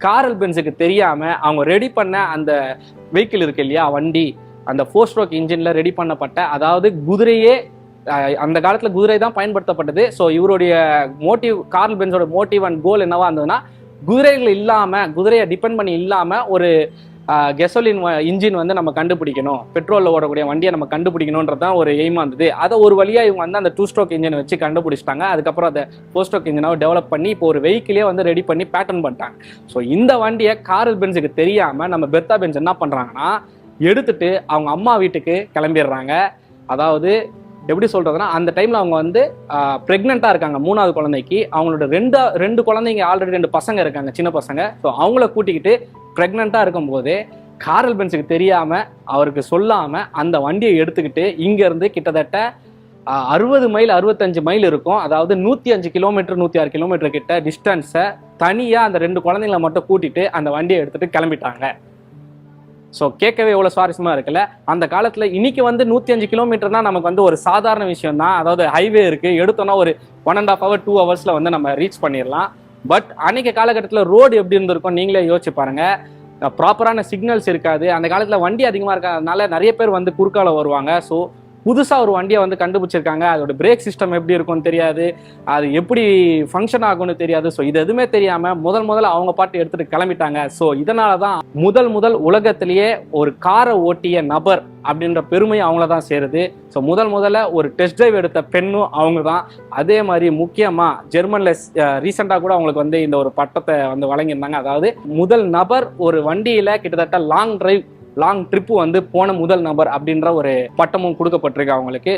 Curl பென்ஸுக்கு தெரியாம அவங்க ready பண்ண அந்த வெஹிக்கிள் இருக்கு இல்லையா, வண்டி, அந்த 4 ஸ்ட்ரோக் இன்ஜின்ல ரெடி பண்ணப்பட்ட, அதாவது குதிரையே, அந்த காலத்துல குதிரை தான் பயன்படுத்தப்பட்டது. ஸோ இவருடைய motive, curl பென்ஸோட motive and goal என்னவா இருந்ததுன்னா, குதிரைகள் இல்லாம, குதிரையை டிபெண்ட் பண்ணி இல்லாம ஒரு கெசோலின் இன்ஜின் வந்து நம்ம கண்டுபிடிக்கணும், பெட்ரோல்ல ஓடக்கூடிய வண்டியை நம்ம கண்டுபிடிக்கணும்ன்றதான் ஒரு எய்மா இருந்தது. அதை ஒரு வழியா இவங்க வந்து அந்த 2 ஸ்ட்ரோக் இன்ஜினை வச்சு கண்டுபிடிச்சிட்டாங்க. அதுக்கப்புறம் அதை 4 ஸ்ட்ரோக் இன்ஜினாவை டெவலப் பண்ணி இப்போ ஒரு வெஹிக்கிளே வந்து ரெடி பண்ணி பேட்டர்ன் பண்ணிட்டாங்க. ஸோ இந்த வண்டியை கார்ல் பென்ஸுக்கு தெரியாம நம்ம பெர்த்தா பென்ஸ் என்ன பண்றாங்கன்னா, எடுத்துட்டு அவங்க அம்மா வீட்டுக்கு கிளம்பிடுறாங்க. அதாவது எப்படி சொல்றதுன்னா, அந்த டைம்ல அவங்க வந்து பிரெக்னெண்டா இருக்காங்க, 3வது குழந்தைக்கு. அவங்களோட ரெண்டு குழந்தைங்க, ஆல்ரெடி 2 பசங்க இருக்காங்க, சின்ன பசங்க. ஸோ அவங்கள கூட்டிக்கிட்டு பிரெக்னெண்டா இருக்கும்போது கார்ல் பென்ஸுக்கு தெரியாம, அவருக்கு சொல்லாம அந்த வண்டியை எடுத்துக்கிட்டு இங்க இருந்து கிட்டத்தட்ட 60 மைல் 65 மைல் இருக்கும், அதாவது 105 கிலோமீட்டர் 106 கிலோமீட்டர் கிட்ட டிஸ்டன்ஸை தனியா அந்த 2 குழந்தைங்களை மட்டும் கூட்டிட்டு அந்த வண்டியை எடுத்துட்டு கிளம்பிட்டாங்க. ஸோ கேட்கவே எவ்வளோ சுவாரஸ்யமா இருக்குல்ல. அந்த காலத்தில் இன்னைக்கு வந்து 105 கிலோமீட்டர்னா நமக்கு வந்து ஒரு சாதாரண விஷயம் தான். அதாவது ஹைவே இருக்கு, எடுத்தோன்னா ஒரு 1.5 hour 2 hours வந்து நம்ம ரீச் பண்ணிடலாம். பட் அன்னைக்கு காலகட்டத்தில் ரோடு எப்படி இருந்திருக்கும் நீங்களே யோசிச்சு பாருங்க. ப்ராப்பரான சிக்னல்ஸ் இருக்காது. அந்த காலத்தில் வண்டி அதிகமாக இருக்கிறதுனால நிறைய பேர் வந்து குறுக்கால வருவாங்க. ஸோ புதுசாக ஒரு வண்டியை வந்து கண்டுபிடிச்சிருக்காங்க, அதோட பிரேக் சிஸ்டம் எப்படி இருக்கும்னு தெரியாது, அது எப்படி ஃபங்க்ஷன் ஆகும்னு தெரியாது. ஸோ இது எதுவுமே தெரியாமல் முதல்ல அவங்க பாட்டு எடுத்துகிட்டு கிளம்பிட்டாங்க. ஸோ இதனால தான் முதல் உலகத்திலேயே ஒரு காரை ஓட்டிய நபர் அப்படின்ற பெருமை அவங்கள தான் சேருது. ஸோ முதல்ல ஒரு டெஸ்ட் டிரைவ் எடுத்த பெண்ணும் அவங்க தான். அதே மாதிரி முக்கியமாக ஜெர்மனில் ரீசெண்டாக கூட அவங்களுக்கு வந்து இந்த ஒரு பட்டத்தை வந்து வழங்கியிருந்தாங்க. அதாவது முதல் நபர் ஒரு வண்டியில் கிட்டத்தட்ட லாங் ட்ரிப் வந்து போன முதல் நபர் அப்படின்ற ஒரு பட்டமும் கொடுக்கப்பட்டிருக்கு அவங்களுக்கு.